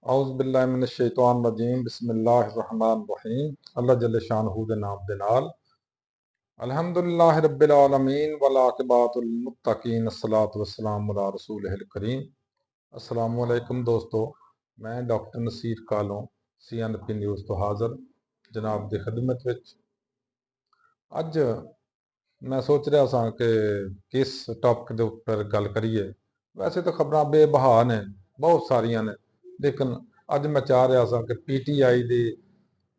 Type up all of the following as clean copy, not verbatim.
औज़ुबिल्लाहिमिनश्शैतानिर्रजीम बिस्मिल्लाहिर्रहमानिर्रहीम अल्लाह जल्ल शानहू दे नाम दे नाल अल्हम्दुलिल्लाहि रब्बिल आलमीन वल आक़िबतुल मुत्तकीन अस्सलातु वस्सलामु अला रसूलिहिल करीम। अस्सलामु अलैकुम दोस्तों, मैं डॉक्टर नसीर कालों CNP न्यूज़ तो हाज़र जनाब दी खिदमत विच। अज मैं सोच रहा सा कि किस टॉपिक के उपर गल करिए। वैसे तो खबरां बेबहा ने, बहुत सारिया ने, लेकिन अज मैं चाह रहा सा कि PTI के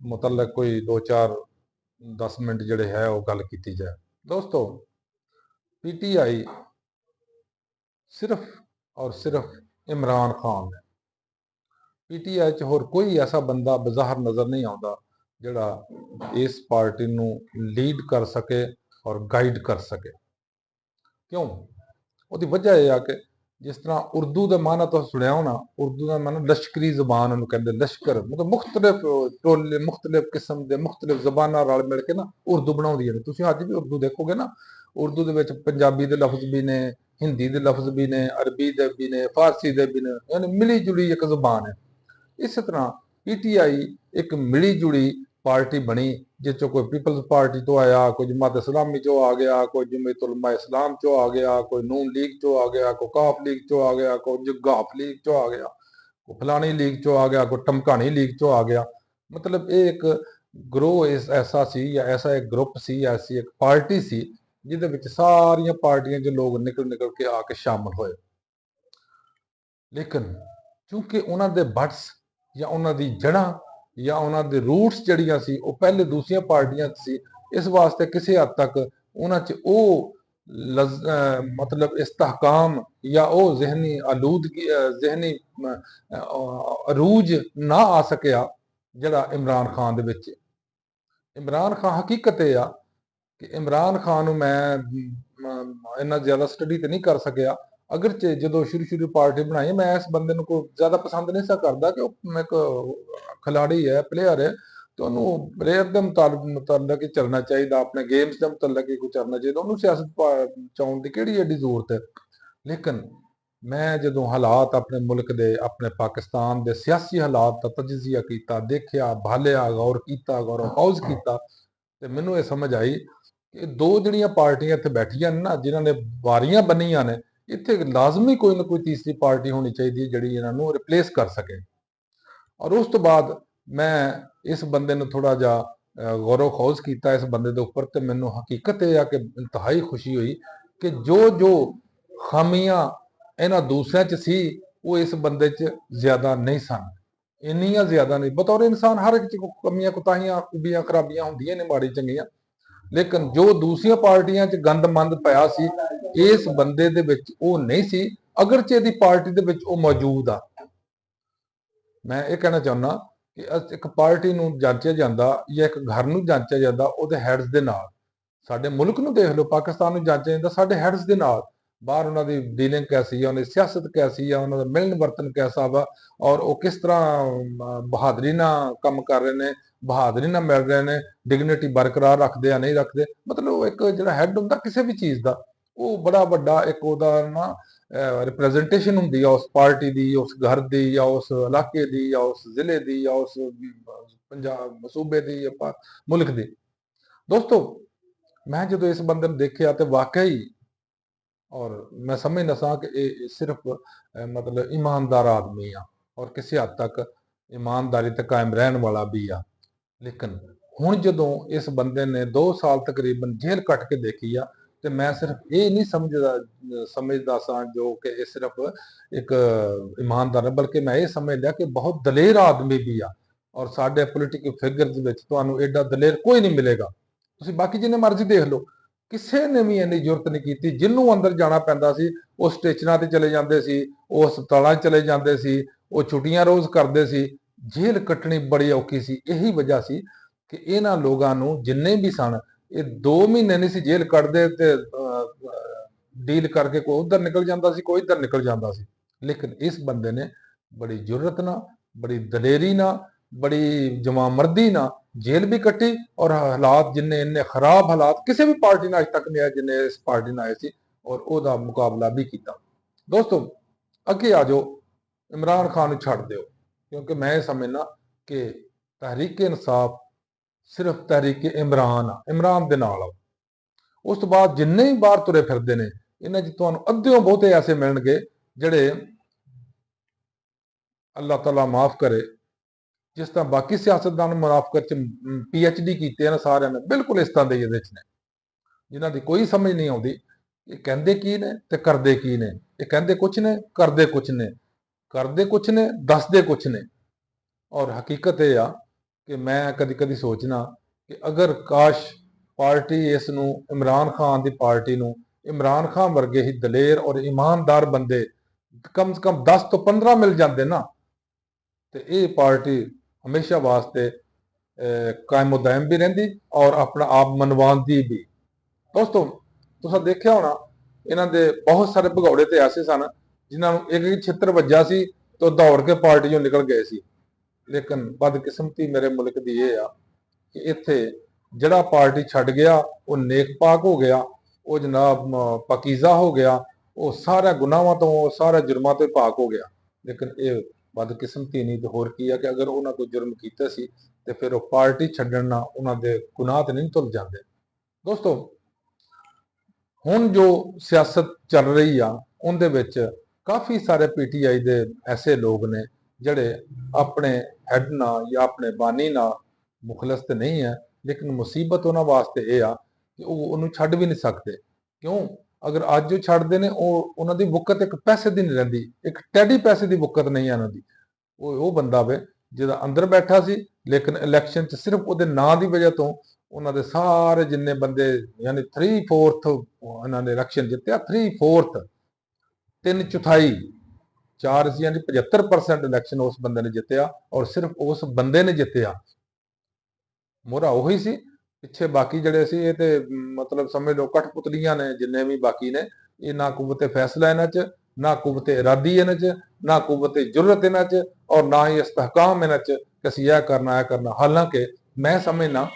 मुतलक कोई 2-4-10 मिनट जिहड़े है वो गल की जाए। दोस्तों, PTI सिर्फ और सिर्फ इमरान खान है। PTI च होर कोई ऐसा बंदा बाज़ार नज़र नहीं आता जिहड़ा इस पार्टी नूं लीड कर सके और गाइड कर सके। क्यों? उसकी वजह यह है कि जिस तरह उर्दू का माना तो सुनिया होना, उर्दू का माना लश्करी जबान उन्होंने कहते, लश्कर मतलब मुख्तलिफ टोले मुख्तलिफ किस्म के मुख्तलिफ जबाना रल मिल के ना उर्दू बनाई है। तुम अज भी उर्दू देखोगे ना, उर्दू के पंजाबी के लफ्ज भी ने, हिंदी के लफ्ज भी ने, अरबी के भी ने, फारसी के भी ने, यानी मिली जुली एक जबान है। इस तरह PTI एक मिली जुली पार्टी बनी जिस कोई पीपल्स पार्टी तो आया, कोई जमात इस्लामी चो आ गया, कोई जमीयत उलमा इस्लाम चो आ गया, कोई नून लीग चो आ गया, कोई काफ लीग चो आ गया, कोई गाफ लीग चो आ गया, कोई फलानी लीग चो आ गया, कोई टमकानी लीग चो आ गया। मतलब ये एक ग्रोह ऐसा सी या ऐसा एक ग्रुप सी, ऐसी एक पार्टी सी जिहदे सारिया पार्टियां जो लोग निकल निकल के आके शामिल होए। लेकिन चूंकि उन्होंने बट्स या उन्होंने जड़ा या उन्होंने रूट्स जड़ियां सी वो पहले दूसरिया पार्टियां सी, इस वास्ते किसी हद तक उन्होंने मतलब इस्तहकाम या वो जहनी आलूदगी जहनी अरूज ना आ सकिया जड़ा इमरान खान दे विच। इमरान खान हकीकत यह आ कि इमरान खान मैं इन्ना ज्यादा स्टडी तो नहीं कर सकिया, अगरचे जो शुरू पार्टी बनाई मैं इस बंदे को ज्यादा पसंद नहीं सा करता कि एक खिलाड़ी है, प्लेयर है, तो उन्होंने प्लेयर के मुतालक ही चलना चाहिए, अपने गेम्स के मुतालक ही चलना चाहिए, उन्होंने सियासत चाउन की केड़ी एडी जरूरत है। लेकिन मैं जो हालात अपने मुल्क के अपने पाकिस्तान के सियासी हालात का तजजिया किया, देखा, भालिया, गौर किया, गौर खौज किया, तो मैनू ये समझ आई कि दो जड़ियां पार्टियां इत्थे बैठियां ने ना, जिन्होंने वारियां बनिया ने, इत्थे लाजमी कोई ना कोई तीसरी पार्टी होनी चाहिए जिहड़ी इन्हों रिप्लेस कर सके। और उस तो बाद मैं इस बंदे ने थोड़ा जा गौरव खौज किया इस बंदे के उपर, तो मैनू हकीकत यह कि इंतहाई खुशी हुई कि जो जो खामियां इन्होंने दूसरे च सी वो इस बंदे च ज्यादा नहीं सन, इन्नियां ज्यादा नहीं। बतौर इंसान हर एक कमियां कुताहियां खूबियां खराबियां होंदियां ने माड़ी चंगियां, लेकिन जो दूसरिया पार्टियां च गंद मंद पाया सी इस बंदे दे विच वो नहीं सी, अगरचे दी पार्टी दे विच वो मौजूद आ। मैं ये कहना चाहना कि एक पार्टी नूं जांचिया जांदा या एक घर नूं जांचिया जांदा उहदे हैड्स दे नाल। साडे मुल्क नूं देख लो, पाकिस्तान नूं जांचिया जांदा साडे हैड्स दे नाल। बाहर उन्हों की डीलिंग कैसी है, उन्होंने सियासत कैसी है, उन्होंने मिलन वर्तन कैसा वा, और वो किस तरह बहादरी ना कम कर रहे हैं, बहादरी ना मिल रहे हैं, डिगनिटी बरकरार रखते या नहीं रखते। मतलब एक जो हैड होंगे किसी भी चीज़ का वो बड़ा वड्डा एक ना रिप्रजेंटेशन होंगी उस पार्टी की, उस घर की, या उस इलाके की, या उस जिले की, या उस पंजाब सूबे की या मुल्क की। दोस्तों, मैं जो इस बंदे ने देखा तो वाकई, और मैं समझना सा कि ये सिर्फ मतलब ईमानदार आदमी आ और किसी हद तक ईमानदारी तक कायम रहने वाला भी आ। लेकिन हुण जदों इस बंदे ने 2 साल तकरीबन जेल कट के देखी आ, तो मैं सिर्फ ये नहीं समझदा सा जो कि ये सिर्फ एक ईमानदार है, बल्कि मैं ये समझ लिया कि बहुत दलेर आदमी भी आ। और साडे पोलिटिकल फिगर्स विच तुहानूं एडा दलेर कोई नहीं मिलेगा। तुसीं बाकी जिन्ने मर्जी देख लो, किसी ने भी इन्नी जुरत नहीं की। जिन्हों अंदर जाना पैंदा सी वो स्टेशनां ते चले जाते सी, वो हस्पतालों चले जाते सी, वो छुट्टियां रोज़ करते सी। जेल कट्टनी बड़ी औखी सी। यही वजह सी कि इन्हां लोगां नूं जिन्ने भी सन ये 2 महीने नहीं सी जेल कटदे ते डील करके कोई उधर निकल जाता सी, कोई इधर निकल जाता सी। लेकिन इस बंदे ने बड़ी जुर्रत ना, बड़ी दलेरी ना, बड़ी जमामर्दी ना जेल भी कट्टी, और हालात जिन्ने इन्ने खराब हालात किसी भी पार्टी ने अज तक नहीं आए जिन्ने इस पार्टी ने आए सी, और ओहदा मुकाबला भी किया। दोस्तों, अगे आ जाओ, इमरान खान छड़ दो। क्योंकि मैं ये समझना कि तहरीक इंसाफ सिर्फ तहरीक इमरान दे नाल आ। उस तो बाद जिन्ने ही बाहर तुरे फिरदे ने इन्हां च तुहानूं अद्धियों बहुते ऐसे मिलणगे जिहड़े अल्लाह ताला माफ करे जिस तरह बाकी सियासतदान मुनाफकत च PhD कीते ने सारिਆਂ ने बिल्कुल इस तरह ਦੇ ਇਹਦੇ ਚ ਨੇ ਜਿਨ੍ਹਾਂ ਦੀ ਕੋਈ ਸਮਝ ਨਹੀਂ ਆਉਂਦੀ ਇਹ ਕਹਿੰਦੇ ਕੀ ਨੇ ਤੇ ਕਰਦੇ ਕੀ ਨੇ ਇਹ ਕਹਿੰਦੇ ਕੁਛ ਨੇ ਕਰਦੇ ਕੁਛ ਨੇ ਕਰਦੇ ਕੁਛ ਨੇ ਦੱਸਦੇ ਕੁਛ ਨੇ ਔਰ ਹਕੀਕਤ ਇਹ ਆ ਕਿ ਮੈਂ ਕਦੀ ਕਦੀ ਸੋਚਣਾ ਕਿ ਅਗਰ ਕਾਸ਼ ਪਾਰਟੀ ਇਸ ਨੂੰ ਇਮਰਾਨ ਖਾਨ ਦੀ ਪਾਰਟੀ ਨੂੰ ਇਮਰਾਨ ਖਾਨ ਵਰਗੇ ਹੀ ਦਲੇਰ ਔਰ ਇਮਾਨਦਾਰ ਬੰਦੇ ਕਮ ਸੇ ਕਮ 10 ਤੋਂ 15 ਮਿਲ ਜਾਂਦੇ ਨਾ ਤੇ ਇਹ ਪਾਰਟੀ ਹਮੇਸ਼ਾ ਵਾਸਤੇ ਕਾਇਮ ਦائم ਵੀ ਰਹਿੰਦੀ ਔਰ ਆਪਣਾ ਆਪ ਮਨਵਾਉਂਦੀ ਵੀ। ਦੋਸਤੋ ਤੁਸੀਂ ਦੇਖਿਆ ਹੋਣਾ ਇਹਨਾਂ ਦੇ ਬਹੁਤ ਸਾਰੇ ਭਗੌੜੇ ਤੇ ਐਸੇ ਸਨ ਜਿਨ੍ਹਾਂ ਨੂੰ ਇੱਕ ਇੱਕ ਛਿੱਤਰ ਵੱਜਾ ਸੀ ਤੇ ਦੌੜ ਕੇ ਪਾਰਟੀ ਚੋਂ ਨਿਕਲ ਗਏ ਸੀ। ਲੇਕਿਨ ਬਦਕਿਸਮਤੀ ਮੇਰੇ ਮੁਲਕ ਦੀ ਇਹ ਆ ਕਿ ਇੱਥੇ ਜਿਹੜਾ ਪਾਰਟੀ ਛੱਡ ਗਿਆ ਉਹ ਨੇਕ ਪਾਕ ਹੋ ਗਿਆ, ਉਹ ਜਨਾਬ ਪਾਕੀਜ਼ਾ ਹੋ ਗਿਆ, ਉਹ ਸਾਰਾ ਗੁਨਾਹਾਂ ਤੋਂ ਸਾਰਾ ਜੁਰਮਾਂ ਤੋਂ ਪਾਕ ਹੋ ਗਿਆ। ਲੇਕਿਨ ਇਹ ਬਦਕਿਸਮਤੀ ਨਹੀਂ ਤੇ ਹੋਰ ਕੀ ਆ ਕਿ ਅਗਰ ਉਹਨਾਂ ਕੋਈ ਜੁਰਮ ਕੀਤਾ ਸੀ ਤੇ ਫਿਰ ਉਹ ਪਾਰਟੀ ਛੱਡਣ ਨਾਲ ਉਹਨਾਂ ਦੇ ਗੁਨਾਹ ਤੇ ਨਹੀਂ ਧੁੱਲ ਜਾਂਦੇ। ਦੋਸਤੋ ਹੁਣ ਜੋ ਸਿਆਸਤ ਚੱਲ ਰਹੀ ਆ ਉਹਦੇ ਵਿੱਚ ਕਾਫੀ ਸਾਰੇ PTI ਦੇ ਐਸੇ ਲੋਕ ਨੇ ਜਿਹੜੇ ਆਪਣੇ ਹੈਡ ਨਾਲ ਜਾਂ ਆਪਣੇ ਬਾਨੀ ਨਾਲ ਮੁਖਲਸ ਤੇ ਨਹੀਂ ਹੈ, ਲੇਕਿਨ ਮੁਸੀਬਤ ਉਹਨਾਂ ਵਾਸਤੇ ਇਹ ਆ ਕਿ ਉਹ ਉਹਨੂੰ ਛੱਡ ਵੀ ਨਹੀਂ ਸਕਦੇ। ਕਿਉਂ? ਅਗਰ ਅੱਜ ਉਹ ਛੱਡਦੇ ਨੇ ਉਹਨਾਂ ਦੀ ਵੁਕਤ ਇੱਕ ਪੈਸੇ ਦੀ ਨਹੀਂ ਰਹਿੰਦੀ, ਇੱਕ ਟੈਡੀ ਪੈਸੇ ਦੀ ਵੁਕਤ ਨਹੀਂ ਹੈ ਉਹਨਾਂ ਦੀ। ਉਹ ਬੰਦਾ ਵੇ ਜਿਹਦਾ ਅੰਦਰ ਬੈਠਾ ਸੀ ਲੇਕਿਨ ਇਲੈਕਸ਼ਨ 'ਚ ਸਿਰਫ ਉਹਦੇ ਨਾਂ ਦੀ ਵਜ੍ਹਾ ਤੋਂ ਉਹਨਾਂ ਦੇ ਸਾਰੇ ਜਿੰਨੇ ਬੰਦੇ ਯਾਨੀ 3/4 ਇਹਨਾਂ ਨੇ ਇਲੈਕਸ਼ਨ ਜਿੱਤਿਆ, 3/4 3/4 4 ਸੀ ਯਾਨੀ 75% ਇਲੈਕਸ਼ਨ ਉਸ ਬੰਦੇ ਨੇ ਜਿੱਤਿਆ ਔਰ ਸਿਰਫ ਉਸ ਬੰਦੇ ਨੇ ਜਿੱਤਿਆ। ਮੋਹਰਾ ਉਹੀ ਸੀ, ਪਿੱਛੇ ਬਾਕੀ ਜਿਹੜੇ ਸੀ ਇਹ ਤੇ ਮਤਲਬ ਸਮਝ ਲਓ ਕਠਪੁਤਲੀਆਂ ਨੇ ਜਿੰਨੇ ਵੀ ਬਾਕੀ ਨੇ। ਇਹ ਨਾ ਕੁਵਤੇ ਫੈਸਲਾ ਇਹਨਾਂ 'ਚ, ਨਾ ਕੁਵਤੇ ਇਰਾਦੀ ਇਹਨਾਂ 'ਚ, ਨਾ ਕੁਵਤੇ ਜੁਰਤ ਇਹਨਾਂ 'ਚ ਔਰ ਨਾ ਹੀ ਇਸਤਹਕਾਮ ਇਹਨਾਂ 'ਚ ਕਿ ਅਸੀਂ ਇਹ ਕਰਨਾ। ਹਾਲਾਂਕਿ ਮੈਂ ਸਮਝਣਾ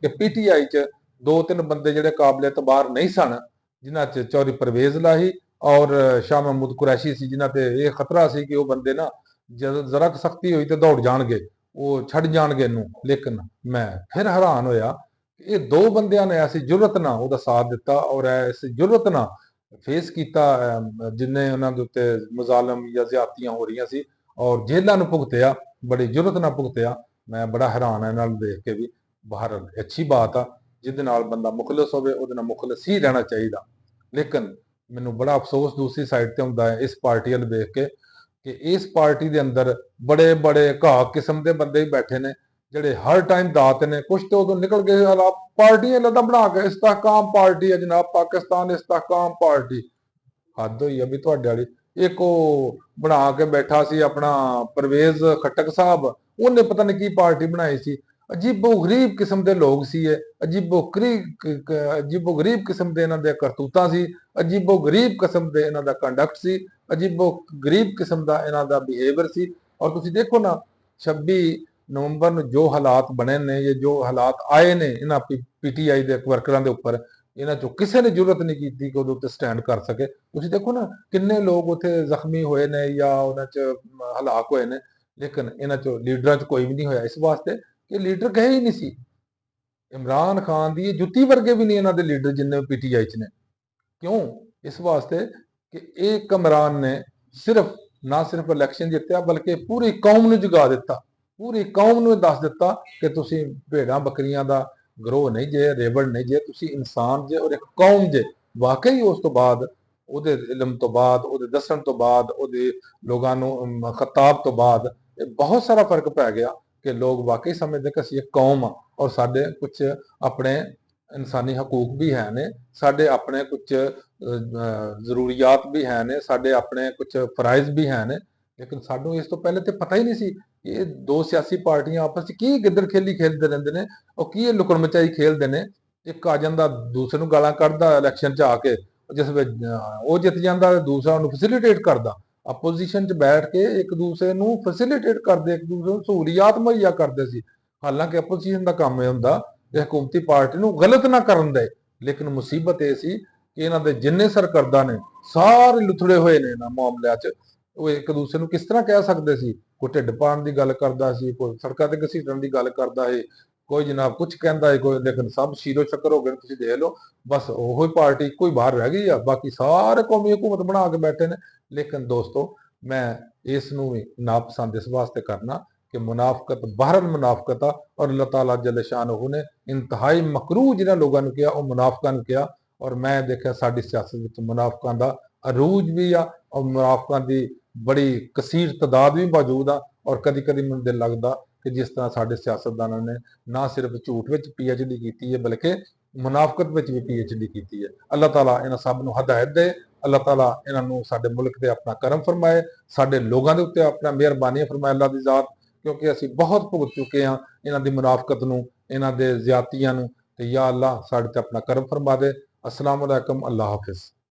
ਕਿ PTI 'ਚ 2-3 ਬੰਦੇ ਜਿਹੜੇ ਕਾਬਲੇ ਇਤਬਾਰ ਨਹੀਂ ਸਨ, ਜਿਨ੍ਹਾਂ 'ਚ ਚੌਧਰੀ ਪਰਵੇਜ਼ ਲਾਹੀ ਔਰ ਸ਼ਾਹ ਮਹਿਮੂਦ ਕੁਰੈਸ਼ੀ ਸੀ, ਜਿਨ੍ਹਾਂ ਤੇ ਇਹ ਖਤਰਾ ਸੀ ਕਿ ਉਹ ਬੰਦੇ ਨਾ ਜਦ ਜ਼ਰਾ ਕੁ ਸਖਤੀ ਹੋਈ ਤੇ ਦੌੜ ਜਾਣਗੇ, ਉਹ ਛੱਡ ਜਾਣਗੇ ਇਹਨੂੰ। ਲੇਕਿਨ ਮੈਂ ਫਿਰ ਹੈਰਾਨ ਹੋਇਆ ਕਿ ਇਹ 2 ਬੰਦਿਆਂ ਨੇ ਐਸੀ ਜੁਰਤ ਨਾਲ ਉਹਦਾ ਸਾਥ ਦਿੱਤਾ ਔਰ ਐਸੀ ਜੁਰਤ ਨਾਲ ਫੇਸ ਕੀਤਾ ਜਿੰਨੇ ਉਹਨਾਂ ਦੇ ਉੱਤੇ ਮੁਜ਼ਾਲਮ ਜਾਂ ਜ਼ਿਆਦਤੀਆਂ ਹੋ ਰਹੀਆਂ ਸੀ ਔਰ ਜੇਲ੍ਹਾਂ ਨੂੰ ਭੁਗਤਿਆ, ਬੜੀ ਜੁਰਤ ਨਾਲ ਭੁਗਤਿਆ। ਮੈਂ ਬੜਾ ਹੈਰਾਨ ਹਾਂ ਨਾਲ ਦੇਖ ਕੇ ਵੀ। ਬਾਹਰ ਅੱਛੀ ਬਾਤ ਆ, ਜਿਹਦੇ ਨਾਲ ਬੰਦਾ ਮੁਖਲਸ ਹੋਵੇ ਉਹਦੇ ਨਾਲ ਮੁਖਲਸ ਹੀ ਰਹਿਣਾ ਚਾਹੀਦਾ। ਲੇਕਿਨ ਮੈਨੂੰ ਬੜਾ ਅਫਸੋਸ ਦੂਸਰੀ ਸਾਈਡ ਤੇ ਹੁੰਦਾ ਹੈ ਇਸ ਪਾਰਟੀ ਵੱਲ ਵੇਖ ਕੇ ਕਿ ਇਸ ਪਾਰਟੀ ਦੇ ਅੰਦਰ ਬੜੇ ਬੜੇ ਘਾਹ ਕਿਸਮ ਦੇ ਬੰਦੇ ਹੀ ਬੈਠੇ ਨੇ ਜਿਹੜੇ ਹਰ ਟਾਈਮ ਦਾਤ ਨੇ। ਕੁਛ ਤੇ ਉਦੋਂ ਨਿਕਲ ਗਏ ਪਾਰਟੀਆਂ ਲੱਦਾ ਬਣਾ ਕੇ ਇਸਤਹਕਾਮ ਪਾਰਟੀ ਹੈ ਜਨਾਬ, ਪਾਕਿਸਤਾਨ ਇਸਤਹਕਾਮ ਪਾਰਟੀ। ਹੱਦ ਹੋਈ ਆ ਵੀ ਤੁਹਾਡੇ ਵਾਲੀ। ਇੱਕ ਉਹ ਬਣਾ ਕੇ ਬੈਠਾ ਸੀ ਆਪਣਾ ਪਰਵੇਜ਼ ਖੱਟਕ ਸਾਹਿਬ, ਉਹਨੇ ਪਤਾ ਨਹੀਂ ਕੀ ਪਾਰਟੀ ਬਣਾਈ ਸੀ। ਅਜੀਬੋ ਗਰੀਬ ਕਿਸਮ ਦੇ ਲੋਕ ਸੀ ਇਹ, ਅਜੀਬੋ ਗਰੀਬ ਕਿਸਮ ਦੇ ਇਹਨਾਂ ਦੇ ਕਰਤੂਤਾਂ ਸੀ, ਅਜੀਬੋ ਗਰੀਬ ਕਿਸਮ ਦੇ ਇਹਨਾਂ ਦਾ ਕੰਡਕਟ ਸੀ, ਅਜੀਬੋ ਗਰੀਬ ਕਿਸਮ ਦਾ ਇਹਨਾਂ ਦਾ ਬਿਹੇਵੀਅਰ ਸੀ। ਔਰ ਤੁਸੀਂ ਦੇਖੋ ਨਾ 26 ਨਵੰਬਰ ਨੂੰ ਜੋ ਹਾਲਾਤ ਬਣੇ ਨੇ ਜਾਂ ਜੋ ਹਾਲਾਤ ਆਏ ਨੇ ਇਹਨਾਂ PTI ਦੇ ਵਰਕਰਾਂ ਦੇ ਉੱਪਰ, ਇਹਨਾਂ ਚੋਂ ਕਿਸੇ ਨੇ ਜ਼ਰੂਰਤ ਨਹੀਂ ਕੀਤੀ ਕਿ ਉਹਦੇ ਉੱਤੇ ਸਟੈਂਡ ਕਰ ਸਕੇ। ਤੁਸੀਂ ਦੇਖੋ ਨਾ ਕਿੰਨੇ ਲੋਕ ਉੱਥੇ ਜ਼ਖਮੀ ਹੋਏ ਨੇ ਜਾਂ ਉਹਨਾਂ 'ਚ ਹਲਾਕ ਹੋਏ ਨੇ, ਲੇਕਿਨ ਇਹਨਾਂ 'ਚੋਂ ਲੀਡਰਾਂ 'ਚ ਕੋਈ ਵੀ ਨਹੀਂ ਹੋਇਆ। ਇਸ ਵਾਸਤੇ ਕਿ ਲੀਡਰ ਗਏ ਹੀ ਨਹੀਂ ਸੀ। ਇਮਰਾਨ ਖਾਨ ਦੀ ਜੁੱਤੀ ਵਰਗੇ ਵੀ ਨਹੀਂ ਇਹਨਾਂ ਦੇ ਲੀਡਰ ਜਿੰਨੇ PTI 'ਚ ਨੇ। ਕਿਉਂ? ਇਸ ਵਾਸਤੇ ਕਿ ਇਹ ਕਮਰਾਨ ਨੇ ਨਾ ਸਿਰਫ ਇਲੈਕਸ਼ਨ ਜਿੱਤਿਆ ਬਲਕਿ ਪੂਰੀ ਕੌਮ ਨੂੰ ਜਗਾ ਦਿੱਤਾ। ਪੂਰੀ ਕੌਮ ਨੂੰ ਦੱਸ ਦਿੱਤਾ ਕਿ ਤੁਸੀਂ ਭੇਡਾਂ ਬੱਕਰੀਆਂ ਦਾ ਗਰੋਹ ਨਹੀਂ ਜੇ, ਰੇਵੜ ਨਹੀਂ ਜੇ, ਤੁਸੀਂ ਇਨਸਾਨ ਜੇ ਔਰ ਇੱਕ ਕੌਮ ਜੇ। ਵਾਕਈ ਉਸ ਤੋਂ ਬਾਅਦ ਉਹਦੇ ਇਲਮ ਤੋਂ ਬਾਅਦ, ਉਹਦੇ ਦੱਸਣ ਤੋਂ ਬਾਅਦ, ਉਹਦੇ ਲੋਕਾਂ ਨੂੰ ਖਿਤਾਬ ਤੋਂ ਬਾਅਦ ਬਹੁਤ ਸਾਰਾ ਫਰਕ ਪੈ ਗਿਆ ਕਿ ਲੋਕ ਵਾਕਈ ਸਮਝਦੇ ਕਿ ਅਸੀਂ ਇੱਕ ਕੌਮ ਆ ਔਰ ਸਾਡੇ ਕੁਝ ਆਪਣੇ ਇਨਸਾਨੀ ਹਕੂਕ ਵੀ ਹੈ ਨੇ, ਸਾਡੇ ਆਪਣੇ ਕੁਝ ਜ਼ਰੂਰੀਆਤ ਵੀ ਹੈ ਨੇ, ਸਾਡੇ ਆਪਣੇ ਕੁਝ ਫਰਾਇਜ਼ ਵੀ ਹੈ ਨੇ। ਲੇਕਿਨ ਸਾਨੂੰ ਇਸ ਤੋਂ ਪਹਿਲੇ ਤੇ ਪਤਾ ਹੀ ਨਹੀਂ ਸੀ ਕਿ ਇਹ 2 ਸਿਆਸੀ ਪਾਰਟੀਆਂ ਆਪਸ ਵਿੱਚ ਕੀ ਗਿੱਦੜ ਖੇਲੀ ਖੇਡਦੇ ਰਹਿੰਦੇ ਨੇ, ਉਹ ਕੀ ਇਹ ਲੁਕਣ ਮਚਾਈ ਖੇਲਦੇ ਨੇ। ਇੱਕ ਆ ਜਾਂਦਾ ਦੂਸਰੇ ਨੂੰ ਗਾਲਾਂ ਕੱਢਦਾ ਇਲੈਕਸ਼ਨ 'ਚ ਆ ਕੇ, ਜਿਸ ਵਿੱਚ ਉਹ ਜਿੱਤ ਜਾਂਦਾ ਦੂਸਰਾ ਉਹਨੂੰ ਫੈਸਿਲਿਟੇਟ ਕਰਦਾ। ਆਪੋਜੀਸ਼ਨ 'ਚ ਬੈਠ ਕੇ ਇੱਕ ਦੂਸਰੇ ਨੂੰ ਫੈਸਿਲਿਟੇਟ ਕਰਦੇ, ਇੱਕ ਦੂਸਰੇ ਨੂੰ ਸਹੂਲੀਅਤ ਮੁਹੱਈਆ ਕਰਦੇ ਸੀ। ਹਾਲਾਂਕਿ ਆਪੋਜੀਸ਼ਨ ਦਾ ਕੰਮ ਇਹ ਹੁੰਦਾ ਕਿ ਹਕੂਮਤੀ ਪਾਰਟੀ ਨੂੰ ਗਲਤ ਨਾ ਕਰਨ ਦੇ। ਲੇਕਿਨ ਮੁਸੀਬਤ ਇਹ ਸੀ ਕਿ ਇਹਨਾਂ ਦੇ ਜਿੰਨੇ ਸਰਕਰਦਾ ਨੇ ਸਾਰੇ ਲੁਥੜੇ ਹੋਏ ਨੇ ਇਹਨਾਂ ਮਾਮਲਿਆਂ 'ਚ। ਉਹ ਇੱਕ ਦੂਸਰੇ ਨੂੰ ਕਿਸ ਤਰ੍ਹਾਂ ਕਹਿ ਸਕਦੇ ਸੀ? ਕੋਈ ਢਿੱਡ ਪਾਉਣ ਦੀ ਗੱਲ ਕਰਦਾ ਸੀ, ਕੋਈ ਸੜਕਾਂ ਤੇ ਘਸੀਟਣ ਦੀ ਗੱਲ ਕਰਦਾ ਹੈ, ਕੋਈ ਜਨਾਬ ਕੁਝ ਕਹਿੰਦਾ ਹੈ, ਕੋਈ, ਲੇਕਿਨ ਸਭ ਸ਼ੀਰੋ ਸ਼ੱਕਰ ਹੋ ਗਏ। ਤੁਸੀਂ ਦੇਖ ਲਓ, ਬਸ ਉਹੀ ਪਾਰਟੀ ਇੱਕੋ ਹੀ ਬਾਹਰ ਰਹਿ ਗਈ ਆ, ਬਾਕੀ ਸਾਰੇ ਕੌਮੀ ਹਕੂਮਤ ਬਣਾ ਕੇ ਬੈਠੇ ਨੇ। ਲੇਕਿਨ ਦੋਸਤੋ, ਮੈਂ ਇਸ ਨੂੰ ਵੀ ਨਾਪਸੰਦ ਇਸ ਵਾਸਤੇ ਕਰਨਾ ਕਿ ਮੁਨਾਫਕਤ ਬਹਰਨ ਮੁਨਾਫਕਤ ਆ, ਔਰ ਅੱਲਾਹ ਤਾਲਾ ਜੱਲ ਸ਼ਾਨਹੁ ਨੇ ਇੰਤਹਾਈ ਮਕਰੂਹ ਜਿਹਨਾਂ ਲੋਕਾਂ ਨੂੰ ਕਿਹਾ, ਉਹ ਮੁਨਾਫਕਾਂ ਨੂੰ ਕਿਹਾ। ਔਰ ਮੈਂ ਦੇਖਿਆ ਸਾਡੀ ਸਿਆਸਤ ਵਿੱਚ ਮੁਨਾਫਕਾਂ ਦਾ ਅਰੂਜ ਵੀ ਆ, ਔਰ ਮੁਨਾਫਕਾਂ ਦੀ ਬੜੀ ਕਸੀਰ ਤਾਦਾਦ ਵੀ ਮੌਜੂਦ ਆ। ਔਰ ਕਦੀ ਕਦੀ ਮੈਨੂੰ ਦਿਲ ਲੱਗਦਾ ਕਿ ਜਿਸ ਤਰ੍ਹਾਂ ਸਾਡੇ ਸਿਆਸਤਦਾਨਾਂ ਨੇ ਨਾ ਸਿਰਫ ਝੂਠ ਵਿੱਚ PhD ਕੀਤੀ ਹੈ, ਬਲਕਿ ਮੁਨਾਫਕਤ ਵਿੱਚ ਵੀ PhD ਕੀਤੀ ਹੈ। ਅੱਲਾਹ ਤਾਲਾ ਇਹਨਾਂ ਸਭ ਨੂੰ ਹਦਾਇਤ ਦੇ। ਅੱਲਾਹ ਤਾਲਾ ਇਹਨਾਂ ਨੂੰ ਸਾਡੇ ਮੁਲਕ ਤੇ ਆਪਣਾ ਕਰਮ ਫਰਮਾਏ, ਸਾਡੇ ਲੋਕਾਂ ਦੇ ਉੱਤੇ ਆਪਣਾ ਮਿਹਰਬਾਨੀ ਫਰਮਾਏ ਅੱਲਾਹ ਦੀ ਜ਼ਾਤ, ਕਿਉਂਕਿ ਅਸੀਂ ਬਹੁਤ ਭੁਗਤ ਚੁੱਕੇ ਹਾਂ ਇਹਨਾਂ ਦੀ ਮੁਨਾਫਕਤ ਨੂੰ, ਇਹਨਾਂ ਦੇ ਜ਼ਿਆਦਤੀਆਂ ਨੂੰ। ਤੇ ਯਾ ਅੱਲਾਹ ਸਾਡੇ ਤੇ ਆਪਣਾ ਕਰਮ ਫਰਮਾ ਦੇ। ਅਸਲਾਮ ਅਲੈਕਮ, ਅੱਲਾਹ ਹਾਫਿਜ਼।